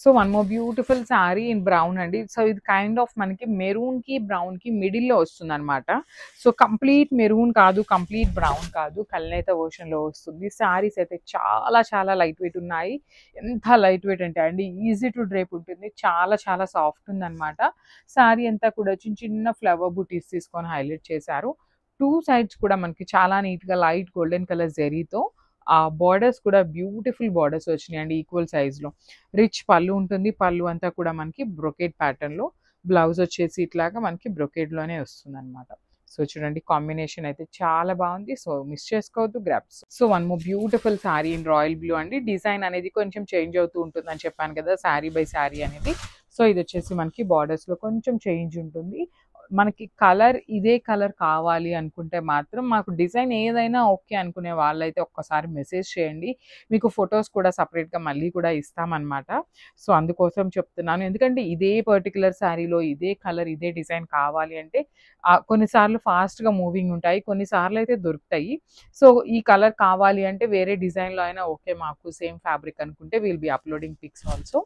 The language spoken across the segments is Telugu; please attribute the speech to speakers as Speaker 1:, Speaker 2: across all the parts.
Speaker 1: So one more beautiful sari in brown అండి. సో ఇది కైండ్ ఆఫ్ మనకి మెరూన్‌కి, బ్రౌన్‌కి మిడిల్‌లో వస్తుందనమాట. సో కంప్లీట్ మెరూన్ కాదు, కంప్లీట్ బ్రౌన్ కాదు, కల్నేత వర్షన్‌లో వస్తుంది. శారీస్ అయితే చాలా చాలా లైట్ వెయిట్ ఉన్నాయి. ఎంత లైట్ వెయిట్ అంటే అండి ఈజీ టు డ్రేప్ ఉంటుంది. చాలా చాలా సాఫ్ట్ ఉందనమాట. శారీ అంతా కూడా చిన్న చిన్న ఫ్లవర్ బుటీస్ తీసుకొని హైలైట్ చేశారు. 2 సైడ్స్ కూడా మనకి చాలా నీట్‌గా లైట్ గోల్డెన్ కలర్ జరీతో ఆ బోర్డర్స్ కూడా బ్యూటిఫుల్ బోర్డర్స్ వచ్చినాయండి ఈక్వల్ సైజ్‌లో. రిచ్ పళ్ళు ఉంటుంది. పళ్ళు అంతా కూడా మనకి బ్రొకేడ్ ప్యాటర్న్‌లో, బ్లౌజ్ వచ్చేసి ఇట్లాగా మనకి బ్రొకేడ్‌లోనే వస్తుందనమాట. సో చూడండి కాంబినేషన్ అయితే చాలా బాగుంది. సో మిస్ చేసుకోవద్దు grabs. So one more beautiful sari in royal blue అండి. డిజైన్ అనేది కొంచెం చేంజ్ అవుతూ ఉంటుందని చెప్పాను కదా శారీ బై శారీ అనేది. సో ఇది వచ్చేసి మనకి బార్డర్స్‌లో కొంచెం చేంజ్ ఉంటుంది. మనకి కలర్ ఇదే కలర్ కావాలి అనుకుంటే మాత్రం మాకు డిజైన్ ఏదైనా ఓకే అనుకునే వాళ్ళైతే ఒక్కసారి మెసేజ్ చేయండి. మీకు ఫొటోస్ కూడా సెపరేట్‌గా మళ్ళీ కూడా ఇస్తామన్నమాట. సో అందుకోసం చెప్తున్నాను. ఎందుకంటే ఇదే పర్టిక్యులర్ శారీలో ఇదే కలర్, ఇదే డిజైన్ కావాలి అంటే కొన్నిసార్లు ఫాస్ట్‌గా మూవింగ్ ఉంటాయి. కొన్నిసార్లు అయితే దొరుకుతాయి. సో ఈ కలర్ కావాలి అంటే వేరే డిజైన్‌లో అయినా ఓకే మాకు సేమ్ ఫ్యాబ్రిక్ అనుకుంటే will be uploading pics also.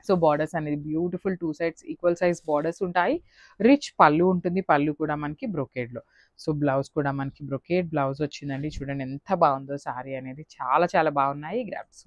Speaker 1: So borders అనేది beautiful 2 sides equal size borders ఉంటాయి. రిచ్ పళ్ళు ఉంటుంది. పళ్ళు కూడా మనకి బ్రొకేడ్‌లో. సో బ్లౌజ్ కూడా మనకి బ్రొకేడ్ బ్లౌజ్ వచ్చిందండి. చూడండి ఎంత బాగుందో శారీ అనేది. చాలా చాలా బాగున్నాయి గ్రాబ్స్.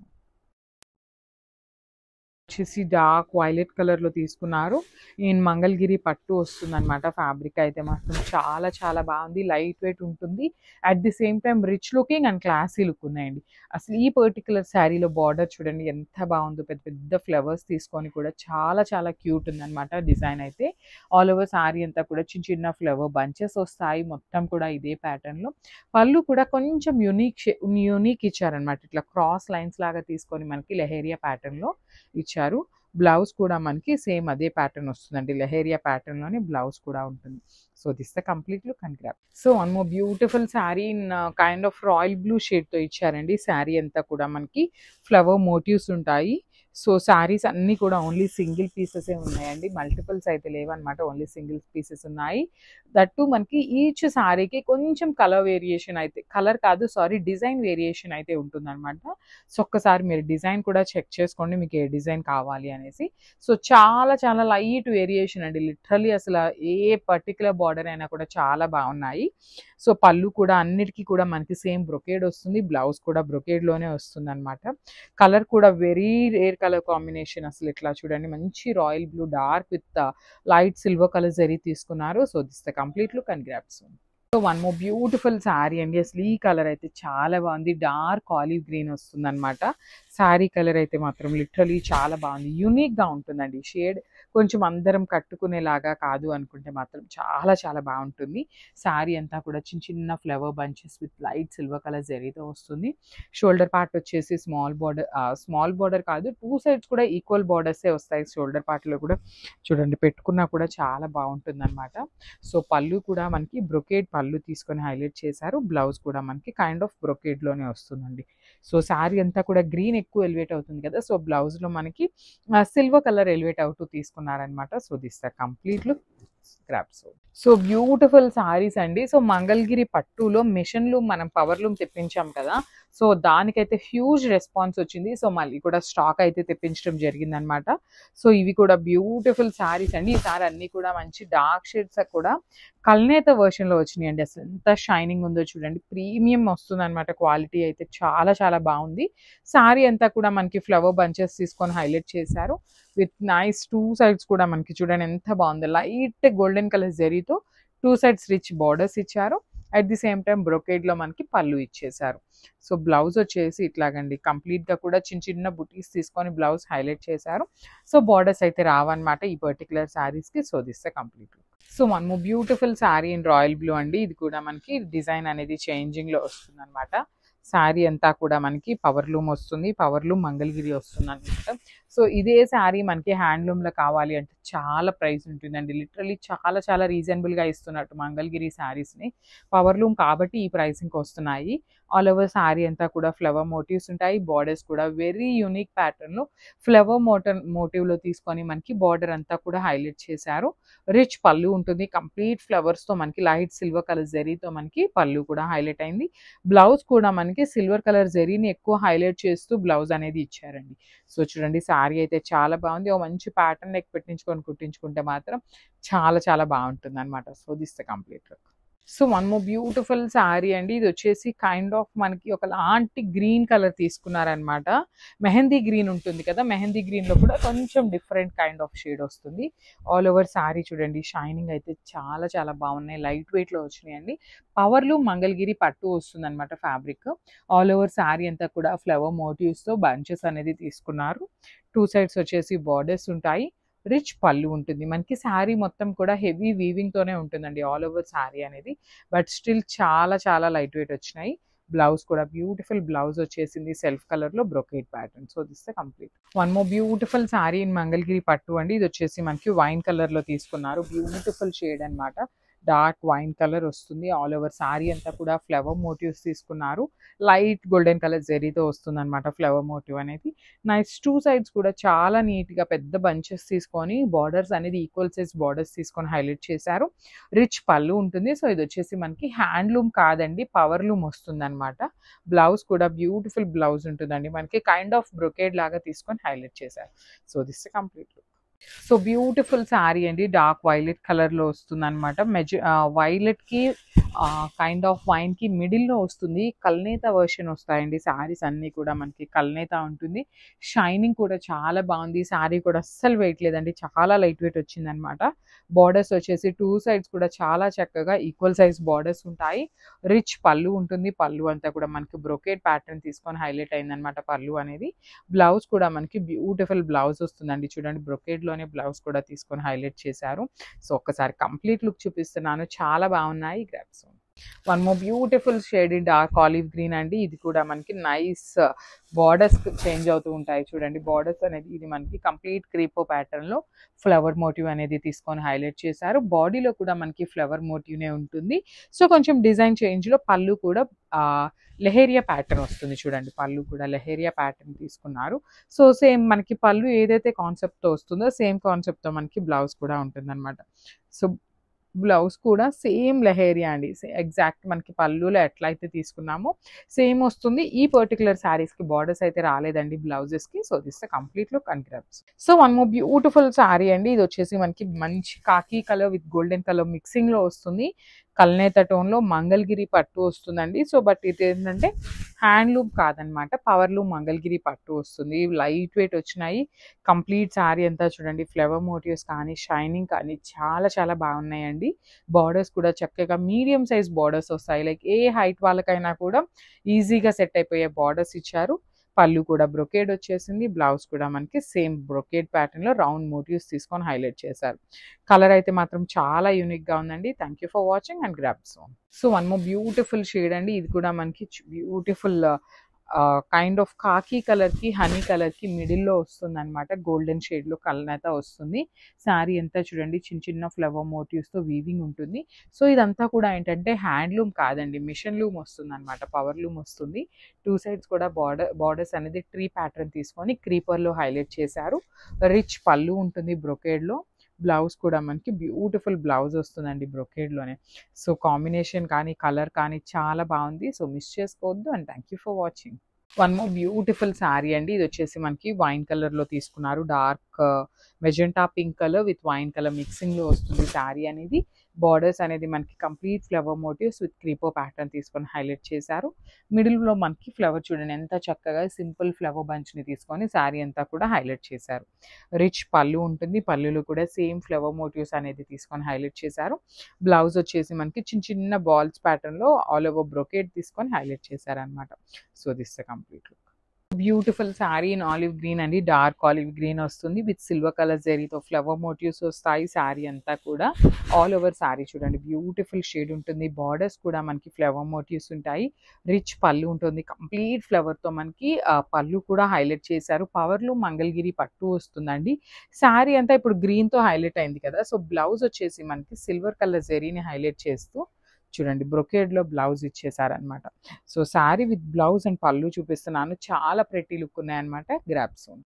Speaker 1: వచ్చేసి డార్క్ వైలెట్ కలర్‌లో తీసుకున్నారు. ఇన్ మంగళగిరి పట్టు వస్తుందనమాట. ఫ్యాబ్రిక్ అయితే మాత్రం చాలా చాలా బాగుంది. లైట్ వెయిట్ ఉంటుంది. At the same time rich looking and classy look ఉన్నాయండి. అసలు ఈ పర్టిక్యులర్ శారీలో బార్డర్ చూడండి ఎంత బాగుందో. పెద్ద పెద్ద ఫ్లవర్స్ తీసుకొని కూడా చాలా చాలా క్యూట్ ఉందనమాట డిజైన్ అయితే. ఆల్ ఓవర్ శారీ అంతా కూడా చిన్న చిన్న ఫ్లవర్ బంచెస్ వస్తాయి. మొత్తం కూడా ఇదే ప్యాటర్న్‌లో. పళ్ళు కూడా కొంచెం యూనిక్ ఇచ్చారనమాట. ఇట్లా క్రాస్ లైన్స్ లాగా తీసుకొని మనకి లెహేరియా ప్యాటర్న్‌లో ఇచ్చారు. బ్లౌజ్ కూడా మనకి సేమ్ అదే ప్యాటర్న్ వస్తుందండి. లెహేరియా ప్యాటర్న్‌లోనే బ్లౌజ్ కూడా ఉంటుంది. So this the complete look and grab. So one more beautiful sari in kind of royal blue షేడ్‌తో ఇచ్చారండి. శారీ అంతా కూడా మనకి ఫ్లవర్ మోటివ్స్ ఉంటాయి. సో శారీస్ అన్నీ కూడా ఓన్లీ సింగిల్ పీసెసే ఉన్నాయండి. మల్టిపుల్స్ అయితే లేవన్నమాట. ఓన్లీ సింగిల్ పీసెస్ ఉన్నాయి. దట్ టూ మనకి ఈచ్ శారీకి కొంచెం కలర్ వేరియేషన్ అయితే కలర్ కాదు సారీ డిజైన్ వేరియేషన్ అయితే ఉంటుందన్నమాట. సో ఒక్కసారి మీరు డిజైన్ కూడా చెక్ చేసుకోండి మీకు ఏ డిజైన్ కావాలి అనేసి. సో చాలా చాలా లైట్ వేరియేషన్ అండి. లిటరల్లీ అసలు ఏ పర్టిక్యులర్ బార్డర్ అయినా కూడా చాలా బాగున్నాయి. సో పళ్ళు కూడా అన్నిటికీ కూడా మనకి సేమ్ బ్రొకేడ్ వస్తుంది. బ్లౌజ్ కూడా బ్రొకేడ్‌లోనే వస్తుందన్నమాట. కలర్ కూడా వెరీ రేర్ కలర్ కాంబినేషన్. అసలు ఇట్లా చూడండి మంచి royal blue dark with light silver colour zari తీసుకున్నారు. So this the complete look and grabs. So one more beautiful sari అండి. అసలు ఈ కలర్ అయితే చాలా బాగుంది. డార్క్ ఆలివ్ గ్రీన్ వస్తుందన్నమాట. శారీ కలర్ అయితే మాత్రం లిటరలీ చాలా బాగుంది. యూనిక్‌గా ఉంటుందండి షేడ్. కొంచెం అందరం కట్టుకునేలాగా కాదు అనుకుంటే మాత్రం చాలా చాలా బాగుంటుంది. శారీ అంతా కూడా చిన్న చిన్న flower bunches with light silver colour జరీతో వస్తుంది. షోల్డర్ పార్ట్ వచ్చేసి స్మాల్ బార్డర్ కాదు 2 సైడ్స్ కూడా ఈక్వల్ బార్డర్సే వస్తాయి. షోల్డర్ పార్ట్‌లో కూడా చూడండి పెట్టుకున్నా కూడా చాలా బాగుంటుందన్నమాట. సో పళ్ళు కూడా మనకి బ్రొకేడ్ పళ్ళు తీసుకొని హైలైట్ చేశారు. బ్లౌజ్ కూడా మనకి కైండ్ ఆఫ్ బ్రొకేడ్‌లోనే వస్తుందండి. సో శారీ అంతా కూడా గ్రీన్ ఎక్కువ ఎలివేట్ అవుతుంది కదా! సో బ్లౌజ్‌లో మనకి సిల్వర్ కలర్ ఎలివేట్ అవుతూ తీసుకున్నారనమాట. So this the complete look scraps. So beautiful saris అండి. సో మంగళగిరి పట్టులో మిషన్ లూమ్ మనం పవర్ లూమ్ తెప్పించాం కదా! సో దానికైతే హ్యూజ్ రెస్పాన్స్ వచ్చింది. సో మళ్ళీ కూడా స్టాక్ అయితే తెప్పించడం జరిగిందనమాట. సో ఇవి కూడా బ్యూటిఫుల్ శారీస్ అండి. ఈసారి అన్నీ కూడా మంచి డార్క్ షేడ్స్ కూడా కల్నేత వర్షన్‌లో వచ్చినాయండి. అసలు ఎంత షైనింగ్ ఉందో చూడండి. ప్రీమియం వస్తుందనమాట. క్వాలిటీ అయితే చాలా చాలా బాగుంది. శారీ అంతా కూడా మనకి ఫ్లవర్ బంచెస్ తీసుకొని హైలైట్ చేశారు. విత్ నైస్ 2 సైడ్స్ కూడా మనకి చూడండి ఎంత బాగుందో. లైట్ గోల్డెన్ కలర్ జరీతో 2 సైడ్స్ రిచ్ బార్డర్స్ ఇచ్చారు. అట్ ది సేమ్ టైమ్ బ్రొకేడ్‌లో మనకి పళ్ళు ఇచ్చేశారు. సో బ్లౌజ్ వచ్చేసి ఇట్లాగండి కంప్లీట్‌గా కూడా చిన్న చిన్న బుటీస్ తీసుకొని బ్లౌజ్ హైలైట్ చేశారు. సో బార్డర్స్ అయితే రావన్నమాట ఈ పర్టిక్యులర్ శారీస్‌కి. So this the complete look. So one more beautiful sari in royal blue అండి. ఇది కూడా మనకి డిజైన్ అనేది చేంజింగ్‌లో వస్తుందన్నమాట. శారీ అంతా కూడా మనకి పవర్ లూమ్ వస్తుంది. పవర్ లూమ్ మంగళగిరి వస్తుందన్నమాట. సో ఇదే శారీ మనకి హ్యాండ్లూమ్‌లో కావాలి అంటే చాలా ప్రైస్ ఉంటుందండి. లిటరల్లీ చాలా చాలా రీజనబుల్‌గా ఇస్తున్నట్టు మంగళగిరి శారీస్‌ని. పవర్ లూమ్ కాబట్టి ఈ ప్రైసింగ్‌కి వస్తున్నాయి. ఆల్ ఓవర్ శారీ అంతా కూడా ఫ్లవర్ మోటివ్స్ ఉంటాయి. బోర్డర్స్ కూడా వెరీ యూనిక్ ప్యాటర్న్‌లో ఫ్లవర్ మోటివ్‌లో తీసుకొని మనకి బార్డర్ అంతా కూడా హైలైట్ చేశారు. రిచ్ పళ్ళు ఉంటుంది. కంప్లీట్ ఫ్లవర్స్‌తో మనకి లైట్ సిల్వర్ కలర్ జరీతో మనకి పళ్ళు కూడా హైలైట్ అయింది. బ్లౌజ్ కూడా మనకి సిల్వర్ కలర్ జరీని ఎక్కువ హైలైట్ చేస్తూ బ్లౌజ్ అనేది ఇచ్చారండి. సో చూడండి శారీ అయితే చాలా బాగుంది. ఓ మంచి ప్యాటర్న్ నెక్ పెట్టించుకొని కుట్టించుకుంటే మాత్రం చాలా చాలా బాగుంటుందన్నమాట. So this the complete look. So one more beautiful sari అండి. ఇది వచ్చేసి కైండ్ ఆఫ్ మనకి ఒకలాంటి గ్రీన్ కలర్ తీసుకున్నారనమాట. మెహందీ గ్రీన్ ఉంటుంది కదా, మెహందీ గ్రీన్‌లో కూడా కొంచెం డిఫరెంట్ కైండ్ ఆఫ్ షేడ్ వస్తుంది. ఆల్ ఓవర్ శారీ చూడండి షైనింగ్ అయితే చాలా చాలా బాగున్నాయి. లైట్ వెయిట్‌లో వచ్చినాయండి. పవర్‌లూమ్ మంగళగిరి పట్టు వస్తుందనమాట ఫ్యాబ్రిక్. ఆల్ ఓవర్ శారీ అంతా కూడా ఫ్లవర్ మోటివ్స్‌తో బంచెస్ అనేది తీసుకున్నారు. 2 సైడ్స్ వచ్చేసి బార్డర్స్ ఉంటాయి. రిచ్ పళ్ళు ఉంటుంది. మనకి శారీ మొత్తం కూడా హెవీ వీవింగ్‌తోనే ఉంటుందండి ఆల్ ఓవర్ శారీ అనేది. బట్ స్టిల్ చాలా చాలా లైట్ వెయిట్ వచ్చినాయి. బ్లౌజ్ కూడా బ్యూటిఫుల్ బ్లౌజ్ వచ్చేసింది సెల్ఫ్ కలర్‌లో brocade pattern. So this the complete. One more beautiful sari in Mangalagiri పట్టు అండి. ఇది వచ్చేసి మనకి వైన్ కలర్‌లో తీసుకున్నారు. బ్యూటిఫుల్ షేడ్ అన్నమాట. డార్క్ వైన్ కలర్ వస్తుంది. ఆల్ ఓవర్ శారీ అంతా కూడా ఫ్లవర్ మోటివ్స్ తీసుకున్నారు. లైట్ గోల్డెన్ కలర్ జరీతో వస్తుందన్నమాట ఫ్లవర్ మోటివ్ అనేది. నైస్ 2 సైడ్స్ కూడా చాలా నీట్‌గా పెద్ద బంచెస్ తీసుకొని బార్డర్స్ అనేది ఈక్వల్ సైజ్ బార్డర్స్ తీసుకొని హైలైట్ చేశారు. రిచ్ పళ్ళు ఉంటుంది. సో ఇది వచ్చేసి మనకి హ్యాండ్లూమ్ కాదండి, పవర్ లూమ్ వస్తుందన్నమాట. బ్లౌజ్ కూడా బ్యూటిఫుల్ బ్లౌజ్ ఉంటుందండి. మనకి కైండ్ ఆఫ్ బ్రొకేడ్ లాగా తీసుకొని హైలైట్ చేశారు. So this complete look. So beautiful sari అండి. డార్క్ వైలెట్ కలర్‌లో వస్తుందన్నమాట. వైలెట్‌కి కైండ్ ఆఫ్ వైన్‌కి మిడిల్‌లో వస్తుంది. కల్నేత వర్షన్ వస్తాయండి శారీస్ అన్నీ కూడా మనకి కల్నేత ఉంటుంది. షైనింగ్ కూడా చాలా బాగుంది. శారీ కూడా అస్సలు వెయిట్ లేదండి. చాలా లైట్ వెయిట్ వచ్చిందనమాట. బార్డర్స్ వచ్చేసి 2 సైడ్స్ కూడా చాలా చక్కగా ఈక్వల్ సైజ్ బార్డర్స్ ఉంటాయి. రిచ్ పళ్ళు ఉంటుంది. పళ్ళు అంతా కూడా మనకి బ్రొకేడ్ ప్యాటర్న్ తీసుకొని హైలైట్ అయిందనమాట పళ్ళు అనేది. బ్లౌజ్ కూడా మనకి బ్యూటిఫుల్ బ్లౌజ్ వస్తుందండి. చూడండి బ్రొకేడ్‌లోనే బ్లౌజ్ కూడా తీసుకొని హైలైట్ చేశారు. సో ఒక్కసారి కంప్లీట్ లుక్ చూపిస్తున్నాను. చాలా బాగున్నాయి. Grabs. One more beautiful shade in dark olive green అండి. ఇది కూడా మనకి నైస్ బార్డర్స్ చేంజ్ అవుతూ ఉంటాయి చూడండి. బార్డర్స్ అనేది ఇది మనకి కంప్లీట్ క్రీపో ప్యాటర్న్‌లో ఫ్లవర్ మోటివ్ అనేది తీసుకొని హైలైట్ చేశారు. బాడీలో కూడా మనకి ఫ్లవర్ మోటివ్‌నే ఉంటుంది. సో కొంచెం డిజైన్ చేంజ్‌లో పళ్ళు కూడా లెహేరియా ప్యాటర్న్ వస్తుంది చూడండి. పళ్ళు కూడా లెహేరియా ప్యాటర్న్ తీసుకున్నారు. సో సేమ్ మనకి పళ్ళు ఏదైతే కాన్సెప్ట్‌తో వస్తుందో సేమ్ కాన్సెప్ట్‌తో మనకి బ్లౌజ్ కూడా ఉంటుందన్నమాట. సో బ్లౌజ్ కూడా సేమ్ లెహేరియా అండి. ఎగ్జాక్ట్ మనకి పళ్ళులో ఎట్లయితే తీసుకున్నామో సేమ్ వస్తుంది. ఈ పర్టిక్యులర్ శారీస్‌కి బార్డర్స్ అయితే రాలేదండి బ్లౌజెస్‌కి. So this the complete look and grabs. So one more beautiful sari అండి. ఇది వచ్చేసి మనకి మంచి khaki colour with golden colour మిక్సింగ్‌లో వస్తుంది. కల్నేత టోన్‌లో మంగళగిరి పట్టు వస్తుందండి. సో బట్ ఇది ఏంటంటే హ్యాండ్లూమ్ కాదనమాట. పవర్లూమ్ మంగళగిరి పట్టు వస్తుంది. లైట్ వెయిట్ వచ్చినాయి. కంప్లీట్ శారీ అంతా చూడండి ఫ్లవర్ మోటివ్స్ కానీ షైనింగ్ కానీ చాలా చాలా బాగున్నాయండి. బార్డర్స్ కూడా చక్కగా మీడియం సైజ్ బార్డర్స్ వస్తాయి. లైక్ ఏ హైట్ వాళ్ళకైనా కూడా ఈజీగా సెట్ అయిపోయే బార్డర్స్ ఇచ్చారు. పళ్ళు కూడా బ్రొకేడ్ వచ్చేసింది. బ్లౌజ్ కూడా మనకి సేమ్ బ్రొకేడ్ ప్యాటర్న్‌లో రౌండ్ మోటివ్స్ తీసుకొని హైలైట్ చేశారు. కలర్ అయితే మాత్రం చాలా యూనిక్‌గా ఉందండి. Thank you for watching and grab son. So one more beautiful shade అండి. ఇది కూడా మనకి బ్యూటిఫుల్ కైండ్ ఆఫ్ కాకీ కలర్‌కి, హనీ కలర్‌కి మిడిల్‌లో వస్తుందనమాట. గోల్డెన్ షేడ్‌లో కల్నేత వస్తుంది. శారీ అంతా చూడండి చిన్న చిన్న ఫ్లవర్ మోటివ్స్‌తో వీవింగ్ ఉంటుంది. సో ఇదంతా కూడా ఏంటంటే హ్యాండ్లూమ్ కాదండి, మిషన్ లూమ్ వస్తుందనమాట. పవర్ లూమ్ వస్తుంది. 2 సైడ్స్ కూడా బార్డర్స్ అనేది ట్రీ ప్యాటర్న్ తీసుకొని క్రీపర్‌లో హైలైట్ చేశారు. రిచ్ పళ్ళు ఉంటుంది బ్రొకేడ్‌లో. బ్లౌజ్ కూడా మనకి బ్యూటిఫుల్ బ్లౌజ్ వస్తుందండి బ్రొకేడ్‌లోనే. సో కాంబినేషన్ కానీ, కలర్ కానీ చాలా బాగుంది. సో మిస్ చేసుకోవద్దు and thank you for watching. One more beautiful sari అండి. ఇది వచ్చేసి మనకి వైన్ కలర్‌లో తీసుకున్నారు. Dark magenta pink colour with wine colour మిక్సింగ్‌లో వస్తుంది శారీ అనేది. బార్డర్స్ అనేది మనకి కంప్లీట్ ఫ్లవర్ మోటివ్స్ విత్ క్రీపో ప్యాటర్న్ తీసుకొని హైలైట్ చేశారు. మిడిల్‌లో మనకి ఫ్లవర్ చూడండి ఎంత చక్కగా సింపుల్ ఫ్లవర్ బంచ్‌ని తీసుకొని శారీ అంతా కూడా హైలైట్ చేశారు. రిచ్ పళ్ళు ఉంటుంది. పళ్ళులో కూడా సేమ్ ఫ్లవర్ మోటివ్స్ అనేది తీసుకొని హైలైట్ చేశారు. బ్లౌజ్ వచ్చేసి మనకి చిన్న చిన్న బాల్స్ ప్యాటర్న్‌లో ఆల్ ఓవర్ బ్రొకేడ్ తీసుకొని హైలైట్ చేశారనమాట. So this the complete look. Beautiful sari in olive green అండి, డార్క్ ఆలివ్ గ్రీన్ వస్తుంది విత్ సిల్వర్ కలర్ జరీతో ఫ్లవర్ మోటివ్స్ వస్తాయి. శారీ అంతా కూడా ఆల్ ఓవర్ శారీ చూడండి బ్యూటిఫుల్ షేడ్ ఉంటుంది. బార్డర్స్ కూడా మనకి ఫ్లవర్ మోటివ్స్ ఉంటాయి. రిచ్ పళ్ళు ఉంటుంది, కంప్లీట్ ఫ్లవర్తో మనకి పళ్ళు కూడా హైలైట్ చేశారు. పవర్లో మంగళగిరి పట్టు వస్తుందండి. శారీ అంతా ఇప్పుడు గ్రీన్తో హైలైట్ అయింది కదా, సో బ్లౌజ్ వచ్చేసి మనకి సిల్వర్ కలర్ జరీని హైలైట్ చేస్తూ చూడండి బ్రొకేడ్లో బ్లౌజ్ ఇచ్చేసారనమాట. So sari with blouse and పళ్ళు చూపిస్తున్నాను, చాలా ప్రెటీ లుక్ ఉన్నాయన్నమాట. గ్రాప్ సోన్.